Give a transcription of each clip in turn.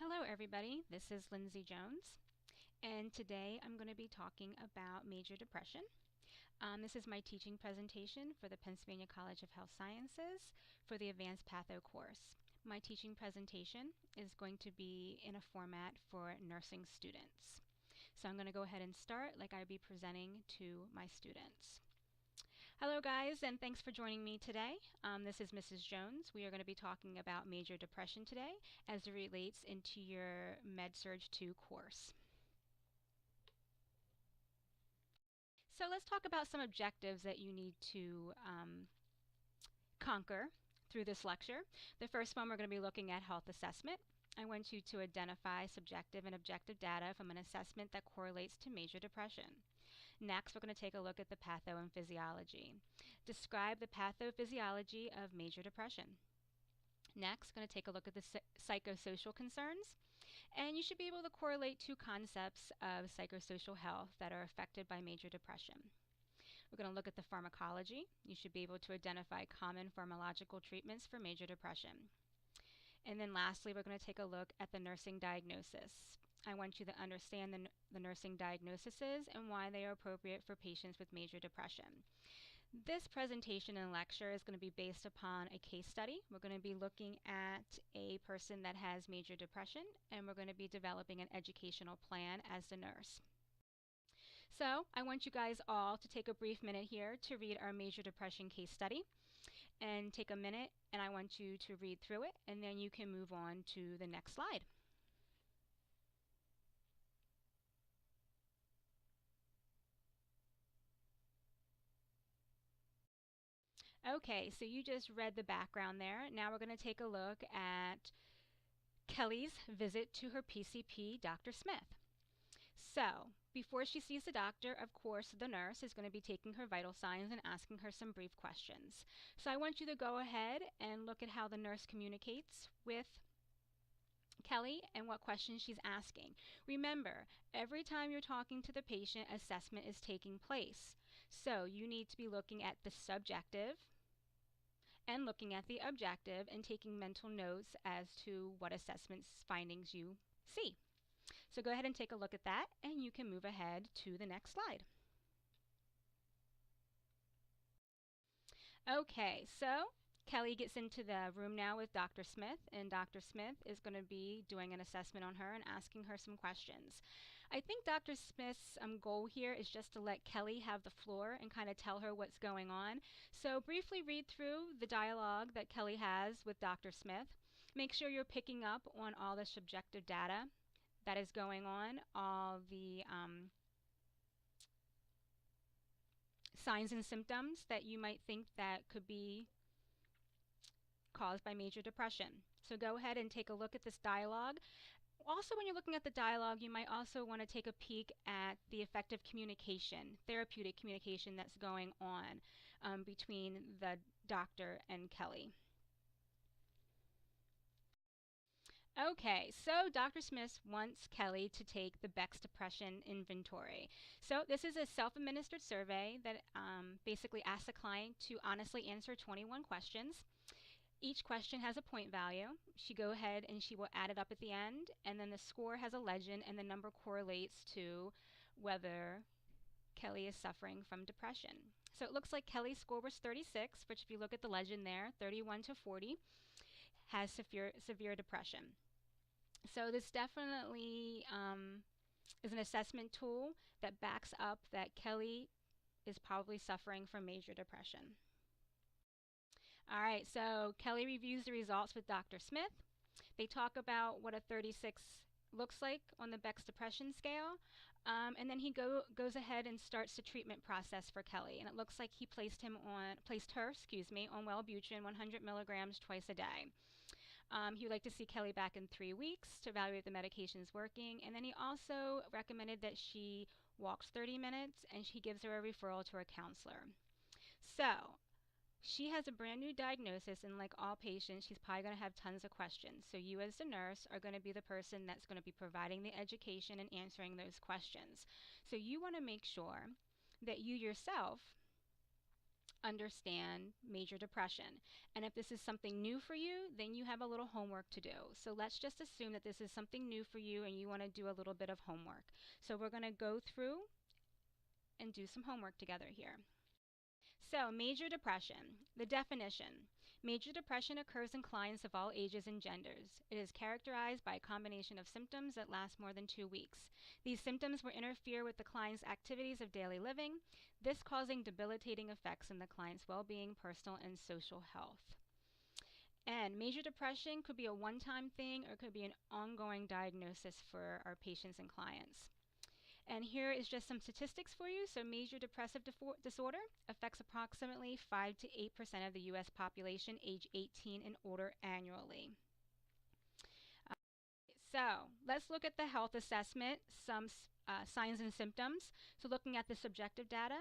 Hello everybody, this is Lindsay Jones, and today I'm going to be talking about major depression. This is my teaching presentation for the Pennsylvania College of Health Sciences for the Advanced Patho course. My teaching presentation is going to be in a format for nursing students. So I'm going to go ahead and start like I'd be presenting to my students. Hello guys, and thanks for joining me today. This is Mrs. Jones. We are going to be talking about major depression today as it relates into your Med-Surg 2 course. So let's talk about some objectives that you need to conquer through this lecture. The first one, we're going to be looking at health assessment. I want you to identify subjective and objective data from an assessment that correlates to major depression. Next, we're going to take a look at the patho and physiology. Describe the pathophysiology of major depression. Next, we're going to take a look at the psychosocial concerns. And you should be able to correlate two concepts of psychosocial health that are affected by major depression. We're going to look at the pharmacology. You should be able to identify common pharmacological treatments for major depression. And then lastly, we're going to take a look at the nursing diagnosis. I want you to understand the nursing diagnoses and why they are appropriate for patients with major depression. This presentation and lecture is going to be based upon a case study. We're going to be looking at a person that has major depression, and we're going to be developing an educational plan as the nurse. So I want you guys all to take a brief minute here to read our major depression case study, and take a minute, and I want you to read through it, and then you can move on to the next slide. Okay, so you just read the background there. Now we're going to take a look at Kelly's visit to her PCP, Dr. Smith. So, before she sees the doctor, of course, the nurse is going to be taking her vital signs and asking her some brief questions. So I want you to go ahead and look at how the nurse communicates with Kelly and what questions she's asking. Remember, every time you're talking to the patient, assessment is taking place. So you need to be looking at the subjective and looking at the objective and taking mental notes as to what assessment findings you see. So go ahead and take a look at that, and you can move ahead to the next slide. Okay, so Kelly gets into the room now with Dr. Smith, and Dr. Smith is going to be doing an assessment on her and asking her some questions. I think Dr. Smith's goal here is just to let Kelly have the floor and kind of tell her what's going on. So briefly read through the dialogue that Kelly has with Dr. Smith. Make sure you're picking up on all the subjective data that is going on, all the signs and symptoms that you might think that could be caused by major depression. So go ahead and take a look at this dialogue. Also, when you're looking at the dialogue, you might also want to take a peek at the effective communication, therapeutic communication that's going on between the doctor and Kelly. Okay, so Dr. Smith wants Kelly to take the Beck's Depression Inventory. So this is a self-administered survey that basically asks the client to honestly answer 21 questions. Each question has a point value. She go ahead and she will add it up at the end, and then the score has a legend, and the number correlates to whether Kelly is suffering from depression. So it looks like Kelly's score was 36, which if you look at the legend there, 31 to 40, has severe depression. So this definitely is an assessment tool that backs up that Kelly is probably suffering from major depression. All right, so Kelly reviews the results with Dr. Smith. They talk about what a 36 looks like on the Beck's depression scale, and then he goes ahead and starts the treatment process for Kelly. And it looks like he placed her on Wellbutrin 100 milligrams twice a day. He would like to see Kelly back in 3 weeks to evaluate the medications working, and then he also recommended that she walks 30 minutes and he gives her a referral to her counselor. So she has a brand new diagnosis, and like all patients, she's probably going to have tons of questions. So you as the nurse are going to be the person that's going to be providing the education and answering those questions. So you want to make sure that you yourself understand major depression. And if this is something new for you, then you have a little homework to do. So let's just assume that this is something new for you and you want to do a little bit of homework. So we're going to go through and do some homework together here. So, major depression. The definition. Major depression occurs in clients of all ages and genders. It is characterized by a combination of symptoms that last more than 2 weeks. These symptoms will interfere with the client's activities of daily living, this causing debilitating effects in the client's well-being, personal, and social health. And major depression could be a one-time thing or it could be an ongoing diagnosis for our patients and clients. And here is just some statistics for you. So major depressive disorder affects approximately 5 to 8% of the U.S. population age 18 and older annually. So let's look at the health assessment, some signs and symptoms. So looking at the subjective data,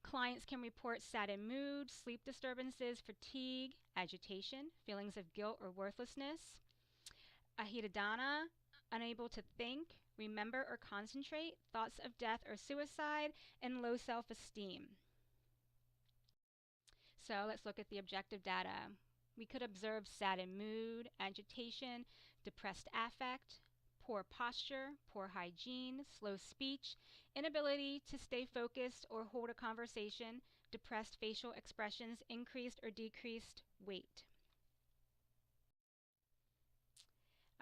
clients can report saddened mood, sleep disturbances, fatigue, agitation, feelings of guilt or worthlessness, ahidana, unable to think, remember or concentrate, thoughts of death or suicide, and low self-esteem. So let's look at the objective data. We could observe saddened mood, agitation, depressed affect, poor posture, poor hygiene, slow speech, inability to stay focused or hold a conversation, depressed facial expressions, increased or decreased weight.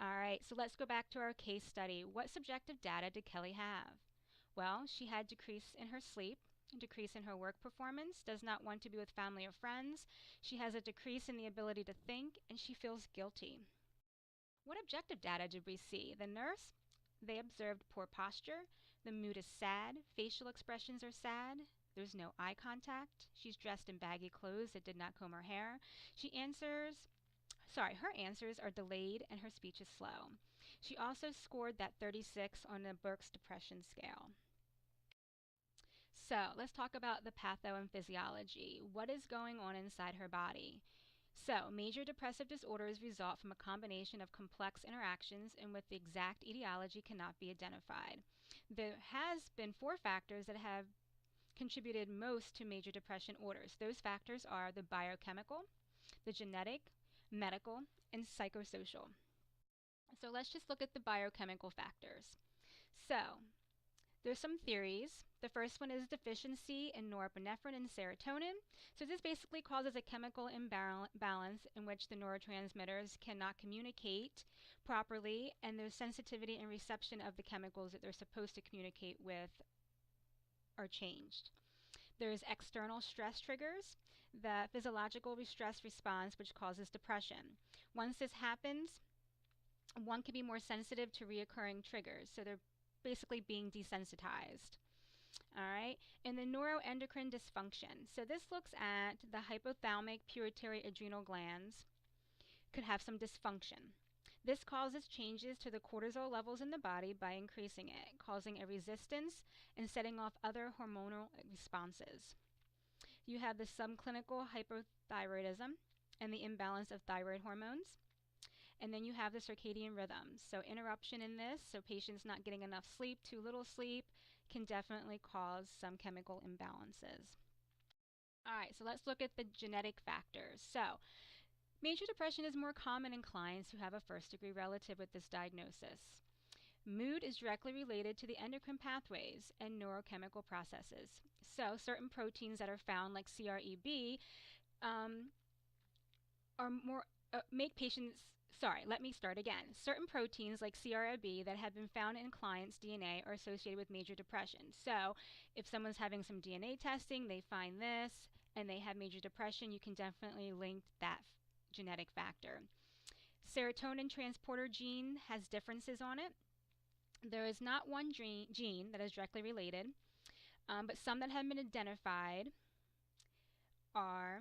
All right, so let's go back to our case study. What subjective data did Kelly have? Well, she had decrease in her sleep, decrease in her work performance, does not want to be with family or friends. She has a decrease in the ability to think, and she feels guilty. What objective data did we see? The nurse, they observed poor posture. The mood is sad. Facial expressions are sad. There's no eye contact. She's dressed in baggy clothes that did not comb her hair. Her answers are delayed and her speech is slow. She also scored that 36 on the Burke's depression scale. So let's talk about the patho and physiology. What is going on inside her body? So major depressive disorders result from a combination of complex interactions in which the exact etiology cannot be identified. There has been 4 factors that have contributed most to major depression orders. Those factors are the biochemical, the genetic, medical, and psychosocial. So let's just look at the biochemical factors. So there's some theories. The first one is deficiency in norepinephrine and serotonin. So this basically causes a chemical imbalance in which the neurotransmitters cannot communicate properly, and their sensitivity and reception of the chemicals that they're supposed to communicate with are changed. There's external stress triggers, the physiological stress response, which causes depression. Once this happens, one can be more sensitive to reoccurring triggers. So they're basically being desensitized. All right, and the neuroendocrine dysfunction. So this looks at the hypothalamic pituitary adrenal glands could have some dysfunction. This causes changes to the cortisol levels in the body by increasing it, causing a resistance and setting off other hormonal responses. You have the subclinical hypothyroidism and the imbalance of thyroid hormones. And then you have the circadian rhythms. So interruption in this, so patients not getting enough sleep, too little sleep, can definitely cause some chemical imbalances. All right, so let's look at the genetic factors. So major depression is more common in clients who have a first-degree relative with this diagnosis. Mood is directly related to the endocrine pathways and neurochemical processes. So certain proteins that are found, like CREB, are more make patients. Let me start again. Certain proteins like CRIB that have been found in clients' DNA are associated with major depression. So if someone's having some DNA testing, they find this, and they have major depression, you can definitely link that genetic factor. Serotonin transporter gene has differences on it. There is not one gene that is directly related, but some that have been identified are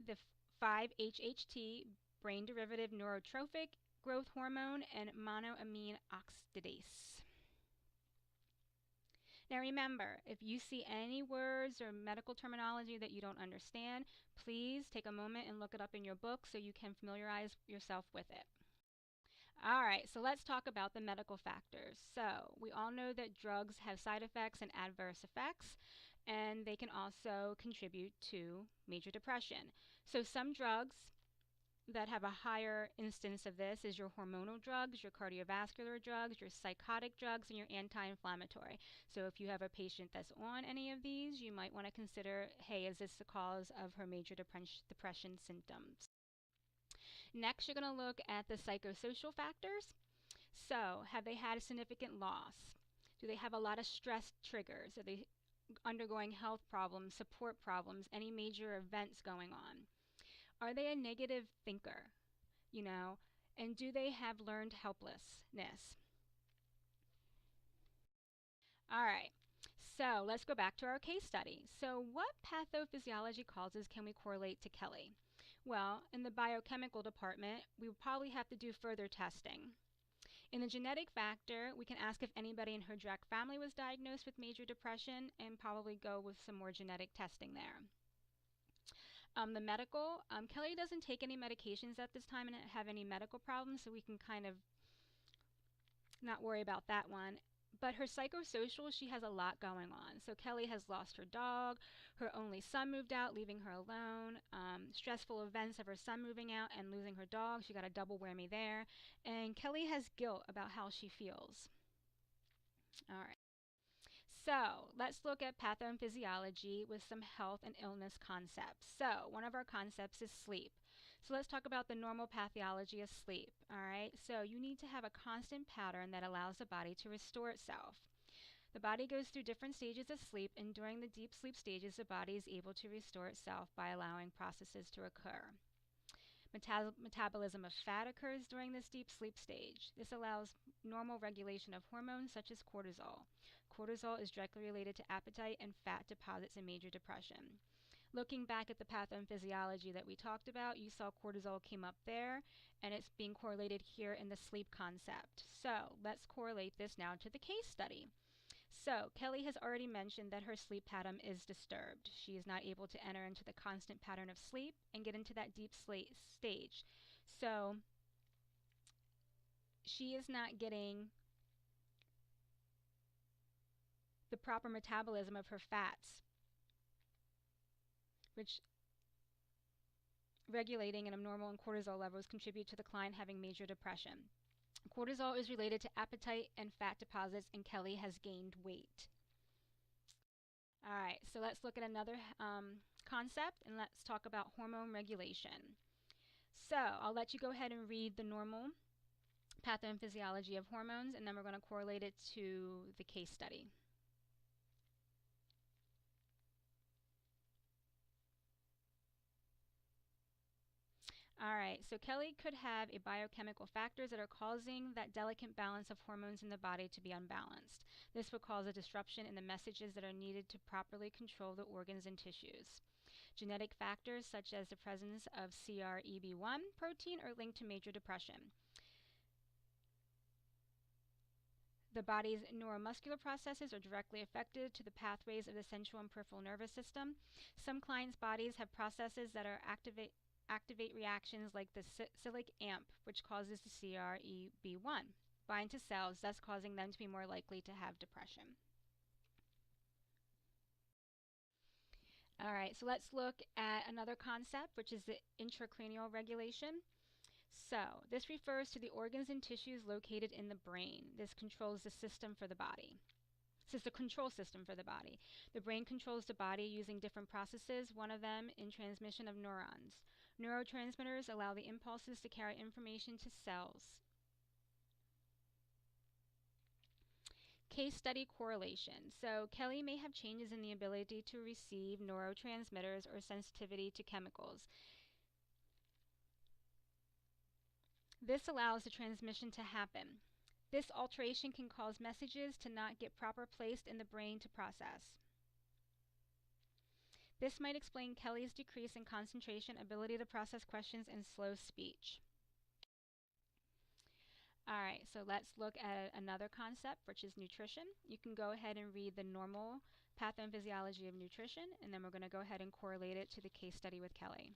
the 5-HHT, brain derivative neurotrophic growth hormone, and monoamine oxidase. Now remember, if you see any words or medical terminology that you don't understand, please take a moment and look it up in your book so you can familiarize yourself with it. All right, so let's talk about the medical factors. So we all know that drugs have side effects and adverse effects, and they can also contribute to major depression. So some drugs that have a higher instance of this is your hormonal drugs, your cardiovascular drugs, your psychotic drugs, and your anti-inflammatory. So if you have a patient that's on any of these, you might want to consider, hey, is this the cause of her major depression symptoms? Next, you're going to look at the psychosocial factors. So, have they had a significant loss? Do they have a lot of stress triggers? Are they undergoing health problems, support problems, any major events going on? Are they a negative thinker? You know, and do they have learned helplessness? All right. So let's go back to our case study. So what pathophysiology causes can we correlate to Kelly? Well, in the biochemical department, we would probably have to do further testing. In the genetic factor, we can ask if anybody in her direct family was diagnosed with major depression and probably go with some more genetic testing there. The medical, Kelly doesn't take any medications at this time and have any medical problems, so we can kind of not worry about that one. But her psychosocial, she has a lot going on. So Kelly has lost her dog, her only son moved out, leaving her alone, stressful events of her son moving out and losing her dog. She got a double whammy there. And Kelly has guilt about how she feels. All right. So let's look at pathophysiology with some health and illness concepts. So one of our concepts is sleep. So let's talk about the normal pathology of sleep. All right. So you need to have a constant pattern that allows the body to restore itself. The body goes through different stages of sleep, and during the deep sleep stages, the body is able to restore itself by allowing processes to occur. Metabolism of fat occurs during this deep sleep stage. This allows normal regulation of hormones such as cortisol. Cortisol is directly related to appetite and fat deposits in major depression. Looking back at the pathophysiology that we talked about, you saw cortisol came up there, and it's being correlated here in the sleep concept. So let's correlate this now to the case study. So Kelly has already mentioned that her sleep pattern is disturbed. She is not able to enter into the constant pattern of sleep and get into that deep sleep stage. So she is not getting the proper metabolism of her fats, which regulating an abnormal in cortisol levels contribute to the client having major depression. Cortisol is related to appetite and fat deposits, and Kelly has gained weight. All right, so let's look at another concept, and let's talk about hormone regulation. So I'll let you go ahead and read the normal pathophysiology of hormones, and then we're going to correlate it to the case study. All right, so Kelly could have a biochemical factors that are causing that delicate balance of hormones in the body to be unbalanced. This would cause a disruption in the messages that are needed to properly control the organs and tissues. Genetic factors such as the presence of CREB1 protein are linked to major depression. The body's neuromuscular processes are directly affected to the pathways of the central and peripheral nervous system. Some clients' bodies have processes that are activate reactions like the cyclic AMP, which causes the CREB1 bind to cells, thus causing them to be more likely to have depression. All right, so let's look at another concept, which is the intracranial regulation. So this refers to the organs and tissues located in the brain. This controls the system for the body. This is the control system for the body. The brain controls the body using different processes, one of them in transmission of neurons. Neurotransmitters allow the impulses to carry information to cells. Case study correlation. So Kelly may have changes in the ability to receive neurotransmitters or sensitivity to chemicals. This allows the transmission to happen. This alteration can cause messages to not get proper placed in the brain to process. This might explain Kelly's decrease in concentration, ability to process questions, and slow speech. All right, so let's look at another concept, which is nutrition. You can go ahead and read the normal pathophysiology of nutrition, and then we're going to go ahead and correlate it to the case study with Kelly.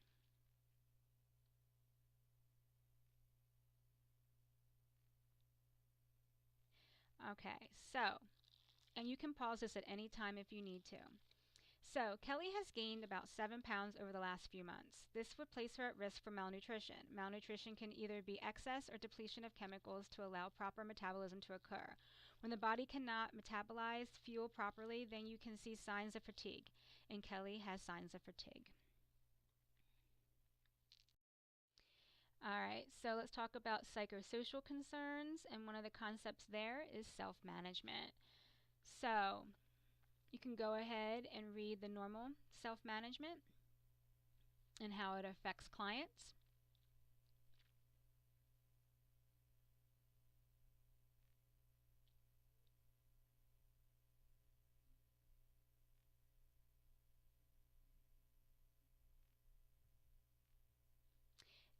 Okay, so, and you can pause this at any time if you need to. So, Kelly has gained about 7 pounds over the last few months. This would place her at risk for malnutrition. Malnutrition can either be excess or depletion of chemicals to allow proper metabolism to occur. When the body cannot metabolize fuel properly, then you can see signs of fatigue, and Kelly has signs of fatigue. All right, so let's talk about psychosocial concerns, and one of the concepts there is self management. So, you can go ahead and read the normal self management and how it affects clients.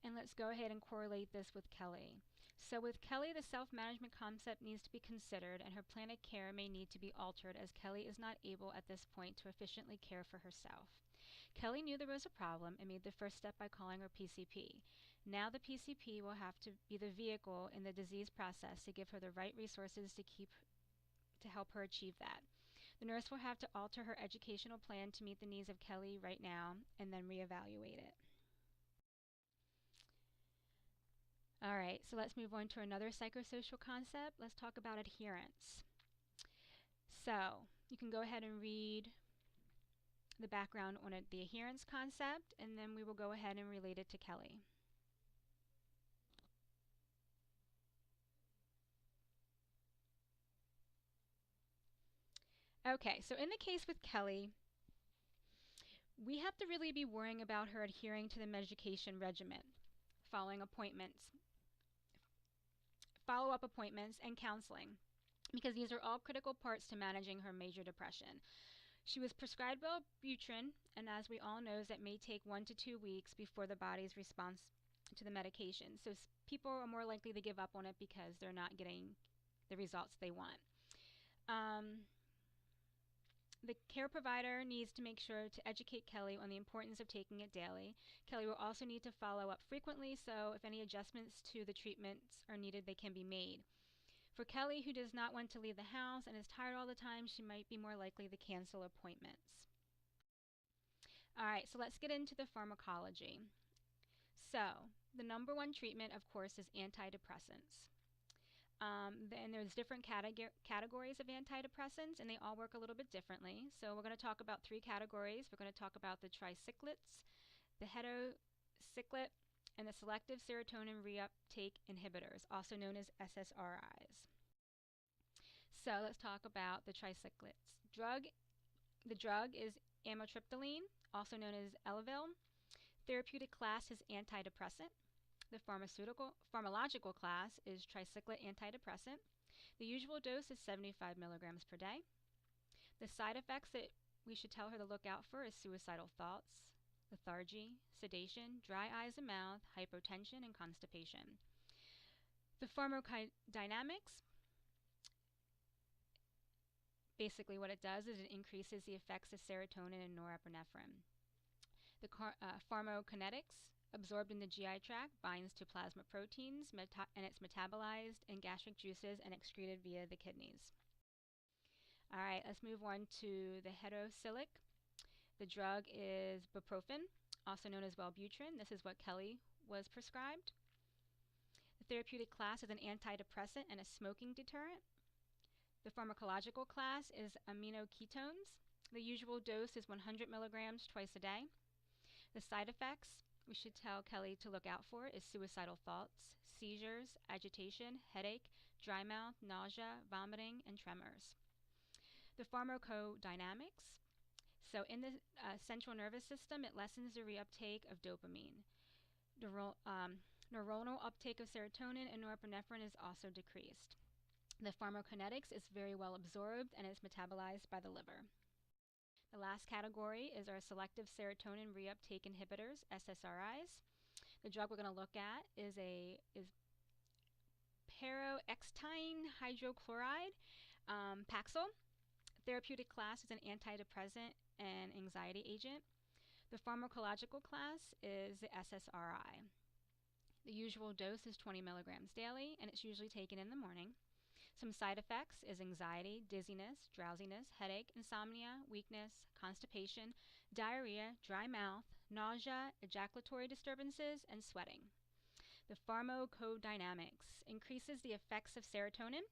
And let's go ahead and correlate this with Kelly. So with Kelly, the self-management concept needs to be considered and her plan of care may need to be altered as Kelly is not able at this point to efficiently care for herself. Kelly knew there was a problem and made the first step by calling her PCP. Now the PCP will have to be the vehicle in the disease process to give her the right resources to help her achieve that. The nurse will have to alter her educational plan to meet the needs of Kelly right now and then reevaluate it. All right, so let's move on to another psychosocial concept. Let's talk about adherence. So you can go ahead and read the background on the adherence concept, and then we will go ahead and relate it to Kelly. Okay, so in the case with Kelly, we have to really be worrying about her adhering to the medication regimen, following appointments, follow-up appointments, and counseling, because these are all critical parts to managing her major depression. She was prescribed Wellbutrin, and as we all know, that may take 1 to 2 weeks before the body's response to the medication. So people are more likely to give up on it because they're not getting the results they want. The care provider needs to make sure to educate Kelly on the importance of taking it daily. Kelly will also need to follow up frequently, so if any adjustments to the treatments are needed, they can be made. For Kelly, who does not want to leave the house and is tired all the time, she might be more likely to cancel appointments. All right, so let's get into the pharmacology. So, the number one treatment, of course, is antidepressants. Then there's different categories of antidepressants, and they all work a little bit differently. So we're going to talk about 3 categories. We're going to talk about the tricyclics, the heterocyclic, and the selective serotonin reuptake inhibitors, also known as SSRIs. So let's talk about the tricyclics. The drug is amitriptyline, also known as Elavil. Therapeutic class is antidepressant. The pharmacological class is tricyclic antidepressant. The usual dose is 75 milligrams per day. The side effects that we should tell her to look out for is suicidal thoughts, lethargy, sedation, dry eyes and mouth, hypotension, and constipation. The pharmacodynamics, basically what it does is it increases the effects of serotonin and norepinephrine. The pharmacokinetics, absorbed in the GI tract, binds to plasma proteins, and it's metabolized in gastric juices and excreted via the kidneys. All right, let's move on to the heterocyclic. The drug is bupropion, also known as Wellbutrin. This is what Kelly was prescribed. The therapeutic class is an antidepressant and a smoking deterrent. The pharmacological class is aminoketones. The usual dose is 100 milligrams twice a day. The side effects we should tell Kelly to look out for is suicidal thoughts, seizures, agitation, headache, dry mouth, nausea, vomiting, and tremors. The pharmacodynamics. So in the central nervous system, it lessens the reuptake of dopamine. Neuronal uptake of serotonin and norepinephrine is also decreased. The pharmacokinetics is very well absorbed and is metabolized by the liver. The last category is our selective serotonin reuptake inhibitors, SSRIs. The drug we're going to look at is paroxetine hydrochloride, Paxil. Therapeutic class is an antidepressant and anxiety agent. The pharmacological class is the SSRI. The usual dose is 20 milligrams daily, and it's usually taken in the morning. Some side effects is anxiety, dizziness, drowsiness, headache, insomnia, weakness, constipation, diarrhea, dry mouth, nausea, ejaculatory disturbances, and sweating. The pharmacodynamics increases the effects of serotonin,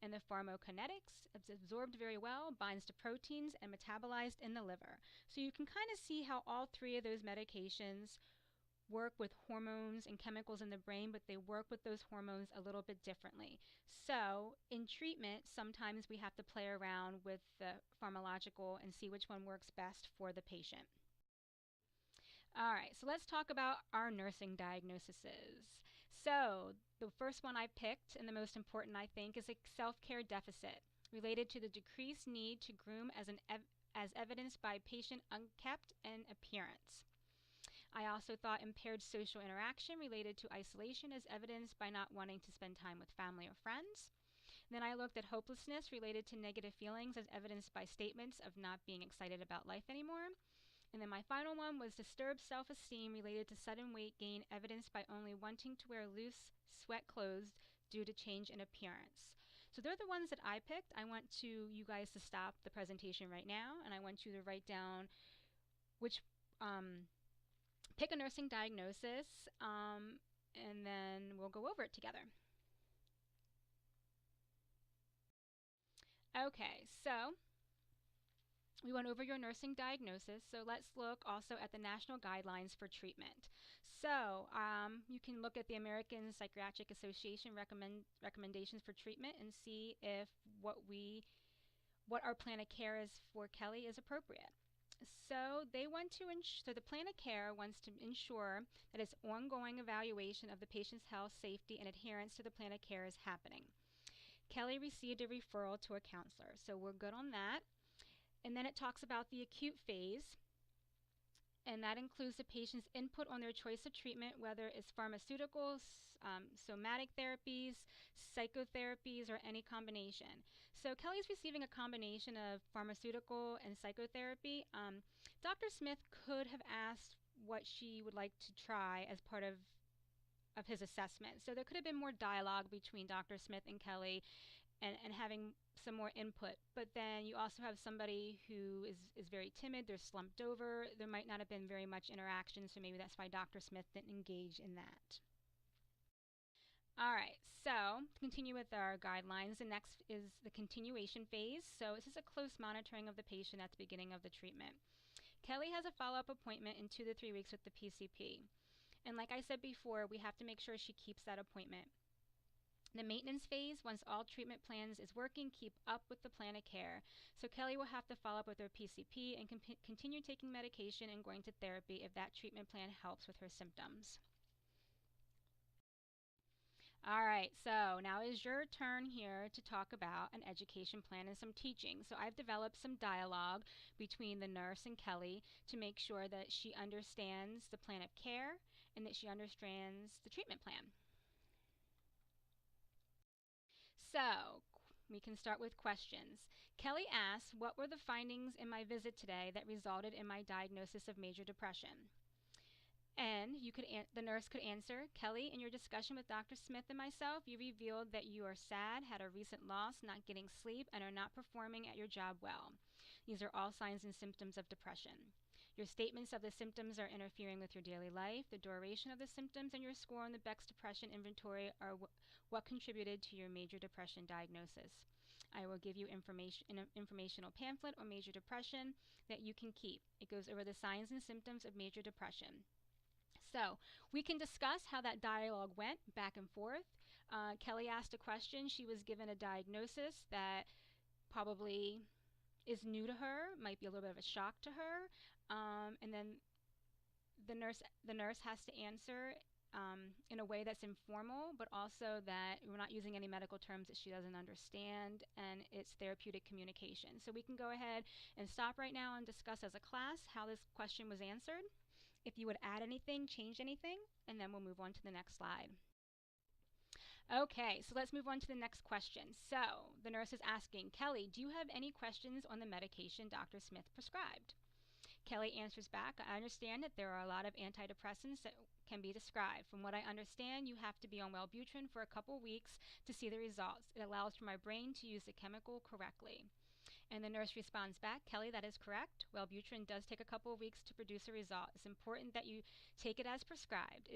and the pharmacokinetics is absorbed very well, binds to proteins, and metabolized in the liver. So you can kind of see how all three of those medications work with hormones and chemicals in the brain, but they work with those hormones a little bit differently. So in treatment, sometimes we have to play around with the pharmacological and see which one works best for the patient. All right, so let's talk about our nursing diagnoses. So the first one I picked, and the most important I think, is a self-care deficit related to the decreased need to groom as evidenced by patient unkept and appearance. I also thought impaired social interaction related to isolation as evidenced by not wanting to spend time with family or friends. Then I looked at hopelessness related to negative feelings as evidenced by statements of not being excited about life anymore. And then my final one was disturbed self-esteem related to sudden weight gain evidenced by only wanting to wear loose sweat clothes due to change in appearance. So they're the ones that I picked. I want you guys to stop the presentation right now, and I want you to write down which pick a nursing diagnosis, and then we'll go over it together. Okay, so we went over your nursing diagnosis, so let's look also at the national guidelines for treatment. So you can look at the American Psychiatric Association recommendations for treatment and see if what our plan of care is for Kelly is appropriate. So the plan of care wants to ensure that its ongoing evaluation of the patient's health, safety, and adherence to the plan of care is happening. Kelly received a referral to a counselor, so we're good on that. And then it talks about the acute phase, and that includes the patient's input on their choice of treatment, whether it's pharmaceuticals, somatic therapies, psychotherapies, or any combination. So Kelly's receiving a combination of pharmaceutical and psychotherapy. Dr. Smith could have asked what she would like to try as part of his assessment. So there could have been more dialogue between Dr. Smith and Kelly and having some more input. But then you also have somebody who is very timid, they're slumped over, there might not have been very much interaction, so maybe that's why Dr. Smith didn't engage in that. All right, so to continue with our guidelines, the next is the continuation phase. So this is a close monitoring of the patient at the beginning of the treatment. Kelly has a follow-up appointment in 2 to 3 weeks with the PCP. And like I said before, we have to make sure she keeps that appointment. The maintenance phase, once all treatment plans is working, keep up with the plan of care. So Kelly will have to follow up with her PCP and continue taking medication and going to therapy if that treatment plan helps with her symptoms. All right, so now is your turn here to talk about an education plan and some teaching. So I've developed some dialogue between the nurse and Kelly to make sure that she understands the plan of care and that she understands the treatment plan. So we can start with questions. Kelly asks, what were the findings in my visit today that resulted in my diagnosis of major depression? And the nurse could answer, Kelly, in your discussion with Dr. Smith and myself, you revealed that you are sad, had a recent loss, not getting sleep, and are not performing at your job well. These are all signs and symptoms of depression. Your statements of the symptoms are interfering with your daily life. The duration of the symptoms and your score on the Beck's depression inventory are what contributed to your major depression diagnosis. I will give you an informational pamphlet on major depression that you can keep. It goes over the signs and symptoms of major depression. So we can discuss how that dialogue went back and forth. Kelly asked a question. She was given a diagnosis that probably is new to her, might be a little bit of a shock to her. And then the nurse has to answer in a way that's informal, but also that we're not using any medical terms that she doesn't understand, and it's therapeutic communication. So we can go ahead and stop right now and discuss as a class how this question was answered. If you would add anything, change anything, and then we'll move on to the next slide. Okay, so let's move on to the next question. So the nurse is asking, Kelly, do you have any questions on the medication Dr. Smith prescribed? Kelly answers back, I understand that there are a lot of antidepressants that can be described. From what I understand, you have to be on Wellbutrin for a couple weeks to see the results. It allows for my brain to use the chemical correctly. And the nurse responds back, Kelly, that is correct. Wellbutrin does take a couple of weeks to produce a result. It's important that you take it as prescribed.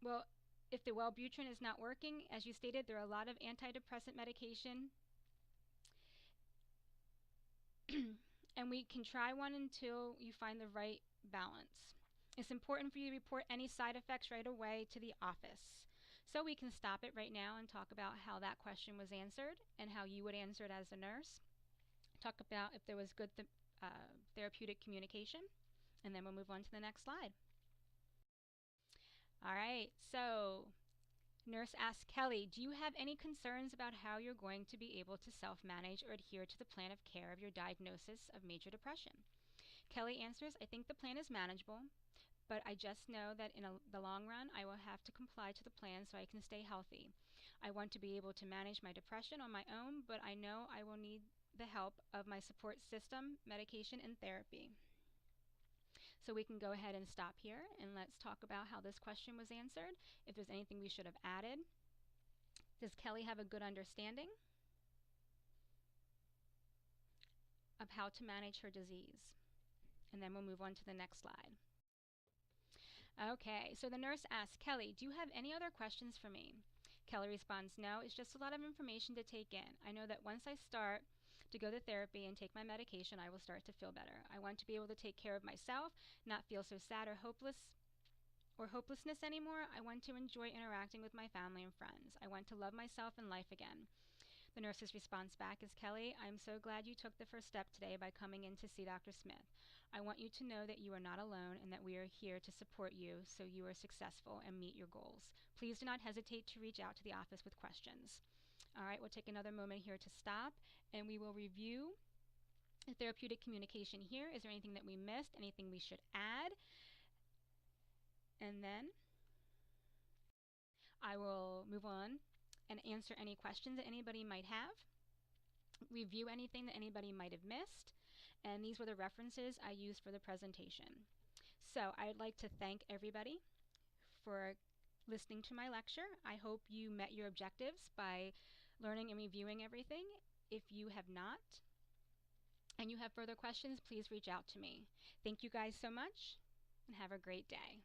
Well, if the Wellbutrin is not working, as you stated, there are a lot of antidepressant medication. And we can try one until you find the right balance. It's important for you to report any side effects right away to the office. So we can stop it right now and talk about how that question was answered and how you would answer it as a nurse. Talk about if there was good therapeutic communication, and then we'll move on to the next slide. All right, so nurse asked Kelly, do you have any concerns about how you're going to be able to self-manage or adhere to the plan of care of your diagnosis of major depression? Kelly answers, I think the plan is manageable, but I just know that in the long run, I will have to comply to the plan so I can stay healthy. I want to be able to manage my depression on my own, but I know I will need the help of my support system, medication, and therapy. So we can go ahead and stop here and let's talk about how this question was answered, if there's anything we should have added. Does Kelly have a good understanding of how to manage her disease? And then we'll move on to the next slide. Okay, so the nurse asks, Kelly, do you have any other questions for me? Kelly responds, no, it's just a lot of information to take in. I know that once I start to go to therapy and take my medication, I will start to feel better. I want to be able to take care of myself, not feel so sad or hopelessness anymore. I want to enjoy interacting with my family and friends. I want to love myself and life again. The nurse's response back is, Kelly, I'm so glad you took the first step today by coming in to see Dr. Smith. I want you to know that you are not alone and that we are here to support you so you are successful and meet your goals. Please do not hesitate to reach out to the office with questions. All right, we'll take another moment here to stop, and we will review the therapeutic communication here. Is there anything that we missed, anything we should add? And then I will move on and answer any questions that anybody might have, review anything that anybody might have missed, and these were the references I used for the presentation. So I'd like to thank everybody for listening to my lecture. I hope you met your objectives by learning and reviewing everything. If you have not, and you have further questions, please reach out to me. Thank you guys so much, and have a great day.